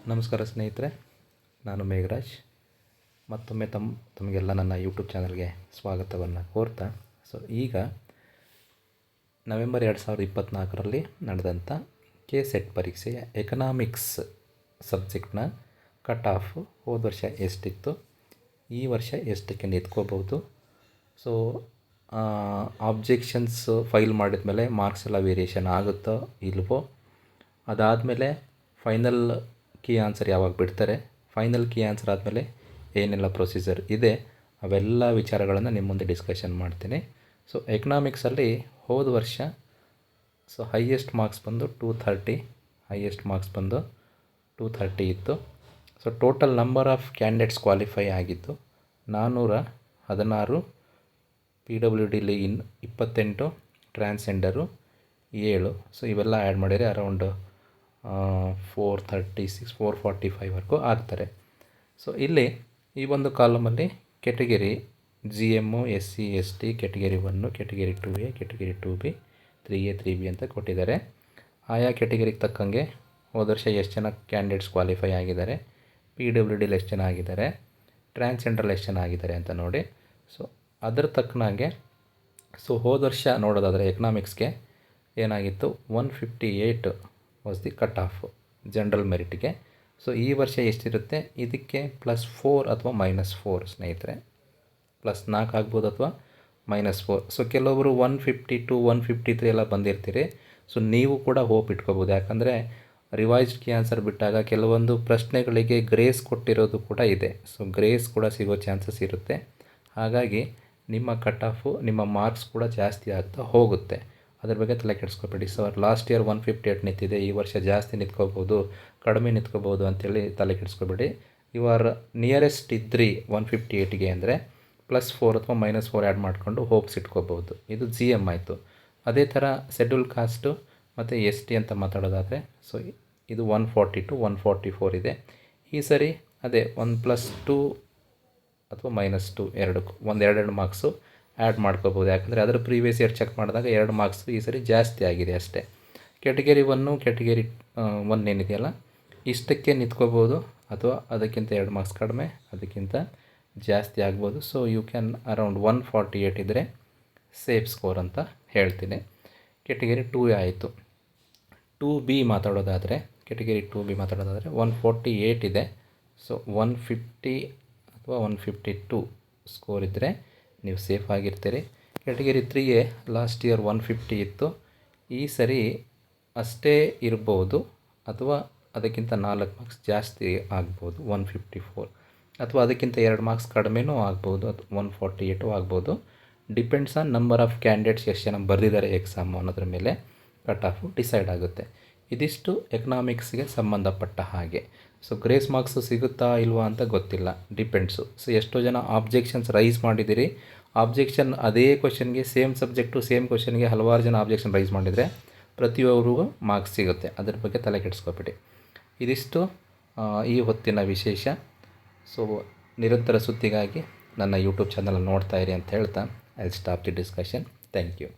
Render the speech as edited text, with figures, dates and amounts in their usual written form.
ನಮಸ್ಕಾರ ಸ್ನೇಹಿತರೆ, ನಾನು ಮೇಘರಾಜ್. ಮತ್ತೊಮ್ಮೆ ತಮಗೆಲ್ಲ ನನ್ನ ಯೂಟ್ಯೂಬ್ ಚಾನಲ್ಗೆ ಸ್ವಾಗತವನ್ನು ಕೋರ್ತಾ, ಈಗ ನವೆಂಬರ್ 2024ರಲ್ಲಿ ನಡೆದಂಥ KCET ಪರೀಕ್ಷೆಯ ಎಕನಾಮಿಕ್ಸ್ ಸಬ್ಜೆಕ್ಟ್ನ ಕಟ್ ಆಫ್ ಹೋದ ವರ್ಷ ಎಷ್ಟಿತ್ತು, ಈ ವರ್ಷ ಎಷ್ಟಕ್ಕೆ ನಿಂತ್ಕೋಬೋದು, ಆಬ್ಜೆಕ್ಷನ್ಸ್ ಫೈಲ್ ಮಾಡಿದ ಮೇಲೆ ಮಾರ್ಕ್ಸ್ ಎಲ್ಲ ವೇರಿಯೇಷನ್ ಆಗುತ್ತೋ ಇಲ್ವೋ, ಅದಾದಮೇಲೆ ಫೈನಲ್ ಕೀ ಆನ್ಸರ್ ಯಾವಾಗ ಬಿಡ್ತಾರೆ, ಫೈನಲ್ ಕೀ ಆನ್ಸರ್ ಆದಮೇಲೆ ಏನೆಲ್ಲ ಪ್ರೊಸೀಜರ್ ಇದೆ, ಅವೆಲ್ಲ ವಿಚಾರಗಳನ್ನು ನಿಮ್ಮ ಮುಂದೆ ಡಿಸ್ಕಷನ್ ಮಾಡ್ತೀನಿ. ಎಕನಾಮಿಕ್ಸಲ್ಲಿ ಹೋದ ವರ್ಷ ಹೈಯೆಸ್ಟ್ ಮಾರ್ಕ್ಸ್ ಬಂದು 230 ಇತ್ತು. Total number of candidates qualify ಆಗಿದ್ದು 416, PWD 28, ಟ್ರಾನ್ಸ್ಜೆಂಡರು 7. ಇವೆಲ್ಲ ಆ್ಯಡ್ ಮಾಡಿದರೆ ಅರೌಂಡ್ 445ವರೆಗೂ ಆಗ್ತಾರೆ. ಇಲ್ಲಿ ಈ ಒಂದು ಕಾಲಮಲ್ಲಿ category GM, SC, ST, category 1, category 2A, category 2B, 3A, 3B ಅಂತ ಕೊಟ್ಟಿದ್ದಾರೆ. ಆಯಾ ಕೆಟಗರಿಗೆ ತಕ್ಕಂಗೆ ಹೋದ ವರ್ಷ ಎಷ್ಟು ಜನ ಕ್ಯಾಂಡಿಡೇಟ್ಸ್ ಕ್ವಾಲಿಫೈ ಆಗಿದ್ದಾರೆ, PWD ಎಷ್ಟು ಜನ ಆಗಿದ್ದಾರೆ, ಟ್ರಾನ್ಸ್ಜೆಂಡರ್ ಎಷ್ಟು ಜನ ಆಗಿದ್ದಾರೆ ಅಂತ ನೋಡಿ. ಅದರ ತಕ್ಕನಾಗೆ ಹೋದ ವರ್ಷ ನೋಡೋದಾದರೆ ಎಕನಾಮಿಕ್ಸ್ಗೆ ಏನಾಗಿತ್ತು, 158 was the cut off general ಮೆರಿಟ್ಗೆ. ಈ ವರ್ಷ ಎಷ್ಟಿರುತ್ತೆ, ಇದಕ್ಕೆ +4 ಅಥವಾ -4 ಸ್ನೇಹಿತರೆ, +4 ಆಗ್ಬೋದು ಅಥವಾ -4. ಕೆಲವೊಬ್ಬರು 152, 153 ಎಲ್ಲ ಬಂದಿರ್ತೀರಿ. ನೀವು ಕೂಡ ಹೋಪ್ ಇಟ್ಕೋಬೋದು. ಯಾಕಂದರೆ ರಿವೈಸ್ಡ್ ಕೀ ಆನ್ಸರ್ ಬಿಟ್ಟಾಗ ಕೆಲವೊಂದು ಪ್ರಶ್ನೆಗಳಿಗೆ ಗ್ರೇಸ್ ಕೊಟ್ಟಿರೋದು ಕೂಡ ಇದೆ. ಗ್ರೇಸ್ ಕೂಡ ಸಿಗೋ ಚಾನ್ಸಸ್ ಇರುತ್ತೆ. ಹಾಗಾಗಿ ನಿಮ್ಮ ಕಟ್ ಆಫು, ನಿಮ್ಮ ಮಾರ್ಕ್ಸ್ ಕೂಡ ಜಾಸ್ತಿ ಆಗ್ತಾ ಹೋಗುತ್ತೆ. ಅದ್ರ ಬಗ್ಗೆ ತಲೆ ಕೆಡಿಸ್ಕೋಬೇಡಿ. ಲಾಸ್ಟ್ ಇಯರ್ 158 ನಿಂತಿದೆ, ಈ ವರ್ಷ ಜಾಸ್ತಿ ನಿಂತ್ಕೋಬೋದು, ಕಡಿಮೆ ನಿಂತ್ಕೋಬೋದು ಅಂತೇಳಿ ತಲೆ ಕೆಡಿಸ್ಕೋಬೇಡಿ. ಆರ್ ನಿಯರೆಸ್ಟ್ ಇದ್ರಿ 158ಗೆ ಅಂದರೆ +4 ಅಥವಾ -4 ಆ್ಯಡ್ ಮಾಡಿಕೊಂಡು ಹೋಪ್ಸ್ ಇಟ್ಕೋಬೋದು. ಇದು GM ಆಯಿತು. ಅದೇ ಥರ ಶೆಡ್ಯೂಲ್ ಕಾಸ್ಟು ಮತ್ತು ST ಅಂತ ಮಾತಾಡೋದಾದರೆ ಇದು 142, 144 ಇದೆ. ಈ ಸರಿ ಅದೇ 1+2 ಅಥವಾ -2 ಎರಡಕ್ಕೂ ಎರಡು ಮಾರ್ಕ್ಸು ಆ್ಯಡ್ ಮಾಡ್ಕೋಬೋದು. ಯಾಕಂದರೆ ಅದರ ಪ್ರೀವಿಯಸ್ ಇಯರ್ ಚೆಕ್ ಮಾಡಿದಾಗ 2 ಮಾರ್ಕ್ಸ್ ಈ ಸರಿ ಜಾಸ್ತಿ ಆಗಿದೆ ಅಷ್ಟೇ. ಕೆಟಗರಿ 1, ಕೆಟಗರಿ 1 ಏನಿದೆಯಲ್ಲ, ಇಷ್ಟಕ್ಕೆ ನಿಂತ್ಕೋಬೋದು ಅಥವಾ ಅದಕ್ಕಿಂತ 2 ಮಾರ್ಕ್ಸ್ ಕಡಿಮೆ, ಅದಕ್ಕಿಂತ ಜಾಸ್ತಿ ಆಗ್ಬೋದು. ಯು ಕ್ಯಾನ್ ಅರೌಂಡ್ 148 ಇದ್ದರೆ ಸೇಫ್ ಸ್ಕೋರ್ ಅಂತ ಹೇಳ್ತೀನಿ. ಕೆಟಗರಿ 2A ಆಯಿತು. 2B ಮಾತಾಡೋದಾದರೆ, ಕೆಟಗರಿ 2B ಮಾತಾಡೋದಾದರೆ 148 ಇದೆ. 150 ಅಥವಾ 152 ಸ್ಕೋರ್ ಇದ್ದರೆ ನೀವು ಸೇಫ್ ಆಗಿರ್ತೀರಿ. ಕೆಟಗರಿ 3A ಲಾಸ್ಟ್ ಇಯರ್ 150 ಇತ್ತು, ಈ ಸರಿ ಅಷ್ಟೇ ಇರ್ಬೋದು ಅಥವಾ ಅದಕ್ಕಿಂತ 4 ಮಾರ್ಕ್ಸ್ ಜಾಸ್ತಿ ಆಗ್ಬೋದು, 154, ಅಥವಾ ಅದಕ್ಕಿಂತ 2 ಮಾರ್ಕ್ಸ್ ಕಡಿಮೆನೂ ಆಗ್ಬೋದು, ಅದು 148 ಆಗ್ಬೋದು. Depends on number of candidates, ಎಷ್ಟು ಜನ ಬರೆದಿದ್ದಾರೆ ಎಕ್ಸಾಮು ಅನ್ನೋದ್ರ ಮೇಲೆ ಕಟ್ ಆಫು ಡಿಸೈಡ್ ಆಗುತ್ತೆ. ಇದಿಷ್ಟು ಎಕನಾಮಿಕ್ಸ್ಗೆ ಸಂಬಂಧಪಟ್ಟ ಹಾಗೆ. ಗ್ರೇಸ್ ಮಾರ್ಕ್ಸು ಸಿಗುತ್ತಾ ಇಲ್ವಾ ಅಂತ ಗೊತ್ತಿಲ್ಲ, ಡಿಪೆಂಡ್ಸು. ಎಷ್ಟೋ ಜನ ಆಬ್ಜೆಕ್ಷನ್ಸ್ ರೈಸ್ ಮಾಡಿದ್ದೀರಿ, ಆಬ್ಜೆಕ್ಷನ್ ಅದೇ ಕ್ವಶನ್ಗೆ ಸೇಮ್ ಸಬ್ಜೆಕ್ಟು ಸೇಮ್ ಕ್ವಶನ್ಗೆ ಹಲವಾರು ಜನ ಆಬ್ಜೆಕ್ಷನ್ ರೈಸ್ ಮಾಡಿದರೆ ಪ್ರತಿಯೊಬ್ಬರಿಗೂ ಮಾರ್ಕ್ಸ್ ಸಿಗುತ್ತೆ. ಅದ್ರ ಬಗ್ಗೆ ತಲೆ ಕೆಡಿಸ್ಕೊಬೇಡಿ. ಇದಿಷ್ಟು ಈ ಹೊತ್ತಿನ ವಿಶೇಷ. ನಿರಂತರ ಸುದ್ದಿಗಾಗಿ ನನ್ನ ಯೂಟ್ಯೂಬ್ ಚಾನಲ್ ನೋಡ್ತಾ ಇರಿ ಅಂತ ಹೇಳ್ತಾ I will stop the discussion. Thank you.